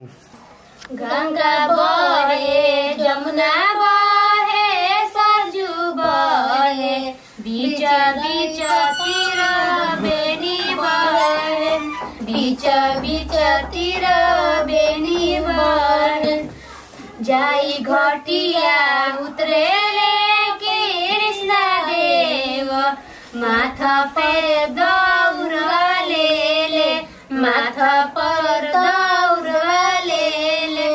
गंगा बहे जमुना बहे सरजू बहे बीच बीच तीर बेनी बहे बीच बीच तीर बेनी बहे जाई घटिया उतरे कृष्ण देव माथा पर दौड़ ले माथा पर दौड़ ले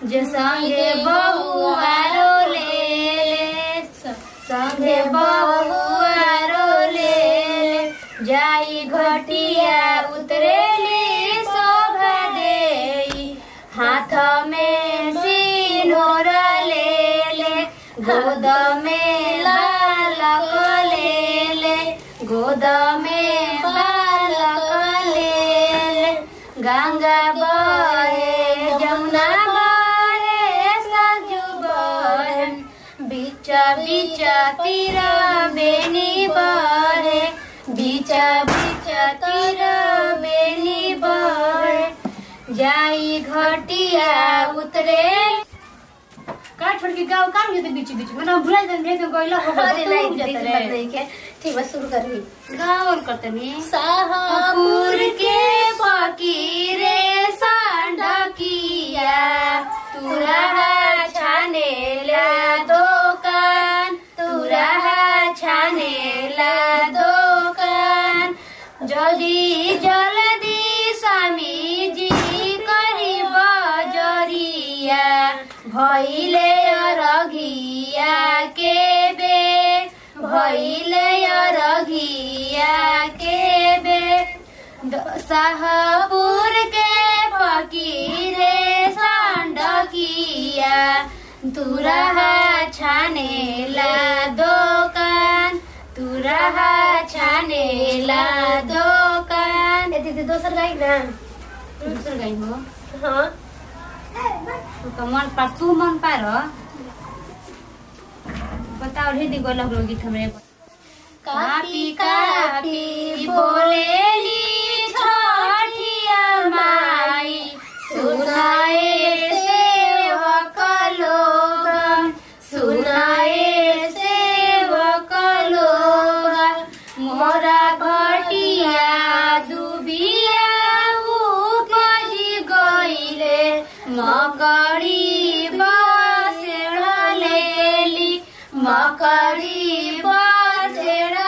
जे संगे बहुआरो ले संगे बहुआरो ले जाई घटिया उतरेली शोभा देई हाथ में सिंदूर ले गोद में बालक ले गोद में बालक ले गंगा बहे जमुना बहे सरजू बहे बीच बीच तीर बेनी बहे बीच बीच तीर बेनी बहे जाई घटिया उतरे का छोड़ के गाँव काम नहीं बीच बीच में ना भुला जाते तो कोई लोग ठीक बस शुरू कर भी गाँव करते नहीं शाहपुर के फकीरे सांडकिया तुरा छाने ला दुकान तुरा छाने ला दुकान जल्दी जल्दी स्वामी जी करी बजरिया भइले रघिया के बे भइले रघिया के बे शाहपुर के फकीरे सांडकिया तुरा छाने ला दुकान तुरा छाने ला दुकान दीदी दोसर गाई ना दोसर गाई हो हाँ तो मन पर तू मन पर बताओ दी गोला गीत हमरे कापी कापी बोलेली छठिया माई सुनाए सेवक लोग सुनाए सेवक लोग मोरा घटिया दुबिया उपजी गईले मकड़ी बसेड़ लेली मकड़ी बसेड़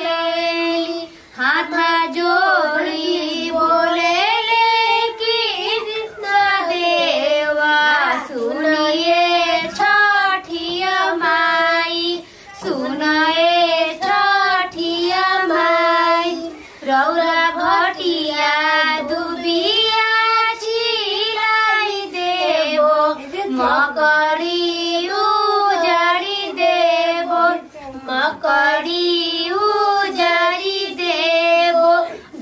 लेली हाथ जोड़ी बोले ले कृष्ण देवा सुनिए छठिया माई सुनिए छठिया माई रौरा घटिया दुबिया छिलाई देवो मकड़ी उजाड़ी देवो मकड़ी उजाड़ी देवो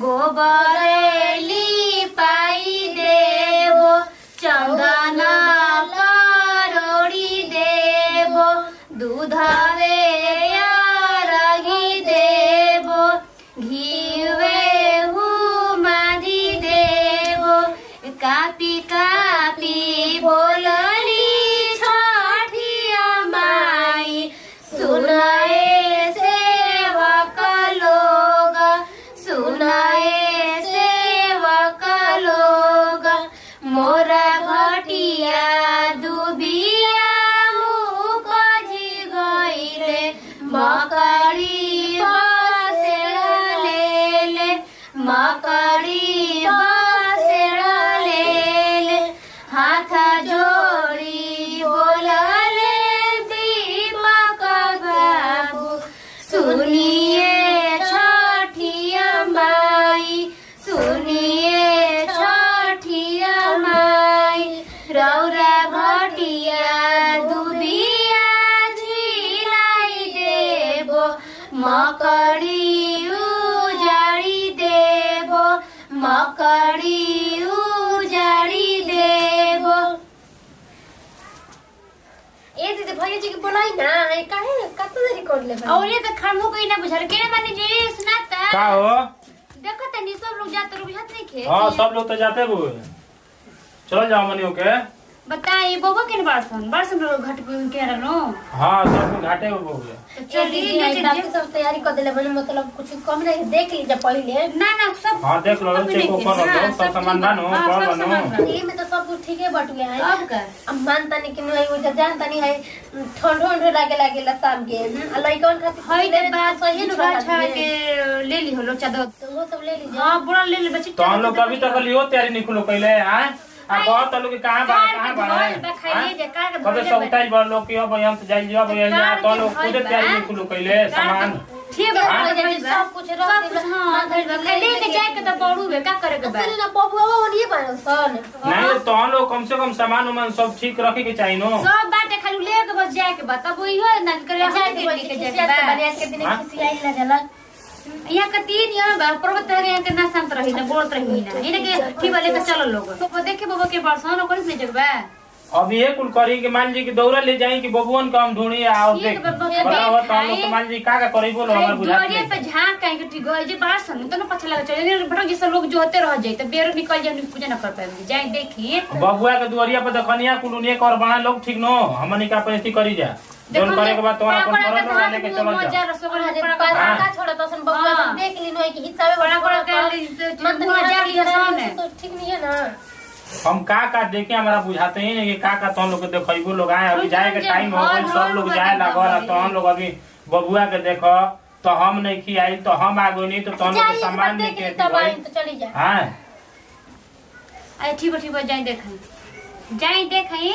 गोबर लिपाई देवो चंदन करोड़ी देवो दूधवे रगी देवो घीवे हुमादी देवो कापी कापी बोलली छठिया माई सुनाए सेवक लोग सुनाए सेवक लोग मोरा घटिया दुबिया मुखजी गईले मकड़ी बसेड़ ले मकड़ी बसेड़ ले हाथ जोड़ी बोलले दीपक बाबू सुनिए छठिया माई सुनिए छठिया माई रौरा घटिया दुबिया झिलाई देवो मकड़ी उजाड़ी देवो मकड़ी उजाड़ी देवो ए दीदी भैया जी के बोलाई ना काहे कत देरी कर ले और ये तो खरमो कोई ना बुझर के माने जी सुनाता का हो देखो तनी सब लोग जाते रुक जात नहीं खे हां सब लोग तो जाते बो चल जाओ मनी ओके। बताइए बबुआ के बरसन घट के रहलो। हां सब घाटे हो गए। तो चलिए बाकी सब तैयारी कर देले बने, मतलब कुछ कम नहीं देख लीजिए पहले ना सब। हां देख लो चेक कर लो सब सामान बानो कर बनो। ये में तो सब कुछ ठीक है बट गया है। अब का अब मानता नहीं कि नहीं वो जानता नहीं है, ठंड लागे शाम के लइकन खातिर हई के बात सही न बात छा के ले ली होलो चादर, तो वो सब ले लीजिए। हां बुरा ले ले बच्ची। तो हम लोग अभी तक लियो तैयारी नहीं खुलो पहले हां आ बहुत लोग कहां कबे सब उठाई बड़ लोग के भैया तो जाई लियो भैया तो लोग खुद तैयारी नहीं खुलो पहले सामान ठीक है सब कुछ रख दे। हां ले के जाए के तो बड़ू बे का करे के बा ना बबुआ वो नहीं बन सन नहीं तो हम लोग कम से कम सामान उमान सब ठीक रखे के चाहिए नो। सब बात खाली ले के बस जाए के बा तब इहो ना करे जाए के लेके जाए के बनिया के दिन खुशी आई लगला। यहाँ का तीन यहाँ बा पर्वत यहाँ के ना शांत रही ना बोलत रही ना इने के ठीक वाले के चलो लोग तो देखे बबुआ के बरसाना कोई ले जगबा। अब ये कुल करी के मान जी की दौरा ले जाई कि बबुअन का हम ढूंढी और देख बताओ तो हम लोग मान जी का करी बोलो हमार बुझा दोरिया पे झांक काहे के ठीक गए जे बाहर सन तो ना पछा लगे चले बड़ा जैसे लोग जो होते रह जाए तो बेरो निकल जाए पूजा ना कर पाए जाए देखी बबुआ के दुआरिया पे देखनिया कुलुनिया कर बना लोग ठीक नो हमनी का पैसे करी जा जोन करे के बाद तो अपन परत वाला लेके चलो जा का छोड़ा तो सन बबुआ सब देख ली नो कि हिस्सा में बड़ा बड़ा मन 2000 लिया सन तो ठीक नहीं है ना। हम का देखे हमारा बुझाते ही नहीं का तो हम लोग देखो लोग आए अभी जाए के टाइम हो गई सब लोग जाए लागल तो हम लोग अभी बबुआ के देखो तो हम नहीं खियाई तो हम आ गई नहीं तो हम लोग सामान नहीं के तो चली जा। हां आई ठीक जाए देखाई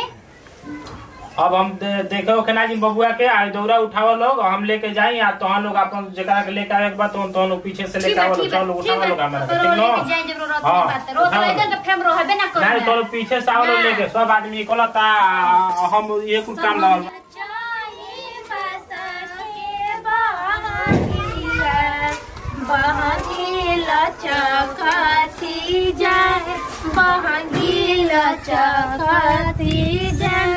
अब हम देखो केना जी बबुआ के आ दौरा उठावा लोग हम लेके जाई आ तो हम लोग अपन जगह के लेके आवे के बाद तो लोग पीछे से लेके आवो सब लोग उठावा लोग हमारा ठीक नो जाए जरूरत नहीं बात रोज इधर के फेम रहबे ना कर नहीं तो पीछे से आओ लोग लेके सब आदमी इकलता हम ये कुछ काम लाओ बहंगीला चकाती जाए बहंगीला चकाती जाए।